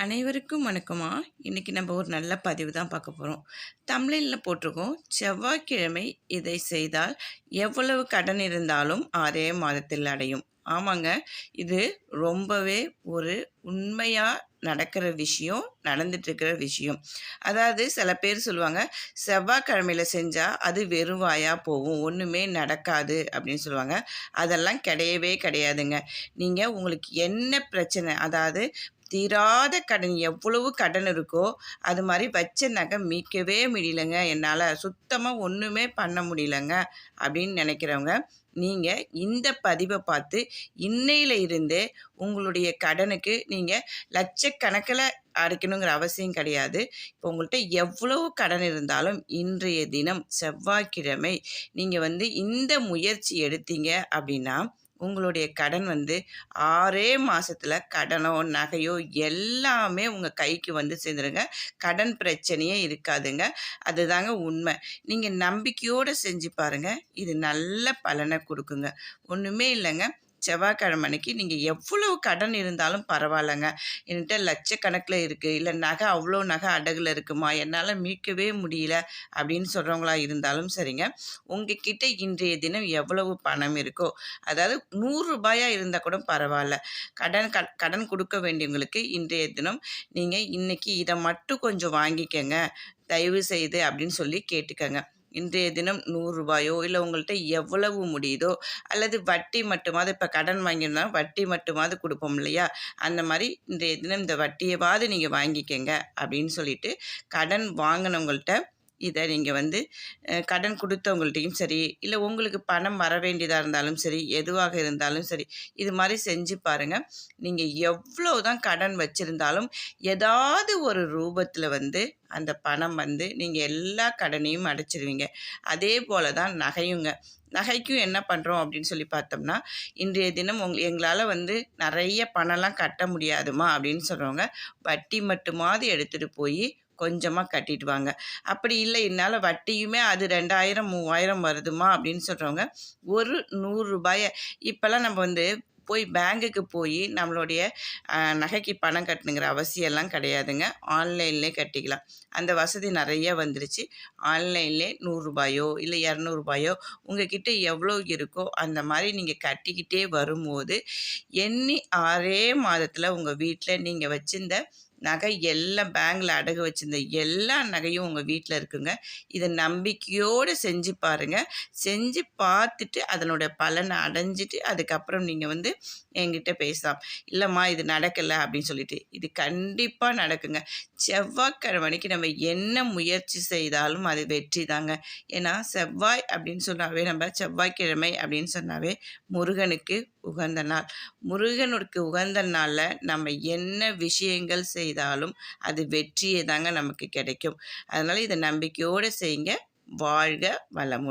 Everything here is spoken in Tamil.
அனைவருக்கும் வணக்கமா. இன்னைக்கு நம்ம ஒரு நல்ல பதிவு தான் பார்க்க போகிறோம். தமிழில் போட்டிருக்கோம், செவ்வாய்க்கிழமை இதை செய்தால் எவ்வளவு கடன் இருந்தாலும் 6 மாதத்தில் அடையும். ஆமாங்க, இது ரொம்பவே ஒரு உண்மையாக நடக்கிற விஷயம், நடந்துட்டுருக்கிற விஷயம். அதாவது சில பேர் சொல்லுவாங்க, செவ்வாய்க்கிழமையில் செஞ்சால் அது வெறுவாயாக போகும், ஒன்றுமே நடக்காது அப்படின்னு சொல்லுவாங்க. அதெல்லாம் கிடையவே கிடையாதுங்க. நீங்கள் உங்களுக்கு என்ன பிரச்சனை, அதாவது தீராத கடன், எவ்வளவு கடன் இருக்கோ அது மாதிரி வச்ச நகை மீட்கவே முடியலங்க, என்னால் சுத்தமாக ஒன்றுமே பண்ண முடியலங்க அப்படின்னு நினைக்கிறவங்க, நீங்கள் இந்த பதிவை பார்த்து இன்னையில இருந்தே உங்களுடைய கடனுக்கு நீங்கள் லட்சக்கணக்கில் அடைக்கணுங்கிற அவசியம் கிடையாது. இப்போ உங்கள்கிட்ட எவ்வளவு கடன் இருந்தாலும் இன்றைய தினம் செவ்வாய்க்கிழமை நீங்கள் இந்த முயற்சி எடுத்தீங்க அப்படின்னா உங்களுடைய கடன் 6 மாதத்தில் கடனோ நகையோ எல்லாமே உங்கள் கைக்கு சேர்ந்துருங்க. கடன் பிரச்சனையே இருக்காதுங்க. அதுதாங்க உண்மை. நீங்கள் நம்பிக்கையோடு செஞ்சு பாருங்கள், இது நல்ல பலனை கொடுக்குங்க. ஒன்றுமே இல்லைங்க, செவ்வாய்க்கிழமை அன்னைக்கு நீங்கள் எவ்வளவு கடன் இருந்தாலும் பரவாயில்லைங்க, என்கிட்ட லட்சக்கணக்கில் இருக்குது, இல்லை நகை அவ்வளோ நகை அடகுல இருக்குமா, என்னால் மீட்கவே முடியல அப்படின்னு சொல்கிறவங்களா இருந்தாலும் சரிங்க, உங்ககிட்ட இன்றைய தினம் எவ்வளவு பணம் இருக்கோ, அதாவது 100 ரூபாயாக இருந்தால் கூட பரவாயில்ல, கடன் கொடுக்க வேண்டியவங்களுக்கு இன்றைய தினம் நீங்கள் இன்றைக்கி இதை மட்டும் கொஞ்சம் வாங்கிக்கங்க தயவு செய்து அப்படின்னு சொல்லி கேட்டுக்கங்க. இன்றைய தினம் 100 ரூபாயோ இல்லை உங்கள்கிட்ட எவ்வளவு முடியுதோ, அல்லது வட்டி மட்டுமாவது, இப்போ கடன் வாங்கியிருந்தாலும் வட்டி மட்டுமாவது கொடுப்போம் இல்லையா, அந்த மாதிரி இன்றைய தினம் இந்த வட்டியவாவது நீங்கள் வாங்கிக்கங்க அப்படின்னு சொல்லிட்டு கடன் வாங்கினவங்கள்ட்ட இதை நீங்கள் கடன் கொடுத்தவங்கள்ட்டையும் சரி, இல்லை உங்களுக்கு பணம் வர வேண்டியதாக இருந்தாலும் சரி, எதுவாக இருந்தாலும் சரி, இது மாதிரி செஞ்சு பாருங்கள். நீங்கள் எவ்வளோ தான் கடன் வச்சுருந்தாலும் ஏதாவது ஒரு ரூபத்தில் அந்த பணம் நீங்கள் எல்லா கடனையும் அடைச்சிருவீங்க. அதே போல் தான் நகையுங்க. நகைக்கும் என்ன பண்ணுறோம் அப்படின்னு சொல்லி பார்த்தோம்னா, இன்றைய தினம் எங்களால் நிறைய பணம்லாம் கட்ட முடியாதுமா அப்படின்னு சொல்கிறவங்க, வட்டி மட்டுமாவது எடுத்துகிட்டு போய் கொஞ்சமாக கட்டிட்டு வாங்க. அப்படி இல்லை, என்னால் வட்டியுமே அது 2000 3000 வருதுமா அப்படின்னு சொல்கிறவங்க, ஒரு 100 ரூபாயை இப்போல்லாம் நம்ம போய் பேங்குக்கு போய் நம்மளுடைய நகைக்கு பணம் கட்டணுங்கிற அவசியம்லாம் கிடையாதுங்க. ஆன்லைன்லேயே கட்டிக்கலாம். அந்த வசதி நிறைய வந்துருச்சு. ஆன்லைன்லேயே 100 ரூபாயோ இல்லை 200 ரூபாயோ உங்ககிட்ட எவ்வளோ இருக்கோ அந்த மாதிரி நீங்கள் கட்டிக்கிட்டே வரும்போது எண்ணி 6 மாதத்தில் உங்கள் வீட்டில் நீங்கள் வச்சிருந்த நகை எல்லாம், பேங்கில் அடகு வச்சிருந்த எல்லா நகையும் உங்கள் வீட்டில் இருக்குங்க. இதை நம்பிக்கையோடு செஞ்சு பாருங்கள். செஞ்சு பார்த்துட்டு அதனுடைய பலனை அடைஞ்சிட்டு அதுக்கப்புறம் நீங்கள் என்கிட்ட பேசலாம். இல்லைம்மா இது நடக்கலை அப்படின்னு சொல்லிட்டு, இது கண்டிப்பாக நடக்குங்க. செவ்வாய்க்கிழமைக்கு நம்ம என்ன முயற்சி செய்தாலும் அது வெற்றி தாங்க. ஏன்னா செவ்வாய் அப்படின்னு சொன்னாவே, நம்ம செவ்வாய்க்கிழமை அப்படின்னு சொன்னாவே முருகனுக்கு உகந்த நாள். முருகனுக்கு உகந்த நாளில் நம்ம என்ன விஷயங்கள் செய்தாலும் அது வெற்றியே தாங்க நமக்கு கிடைக்கும். அதனால் இதை நம்பிக்கையோடு செய்யுங்க. வாழ்க வளமுடன்.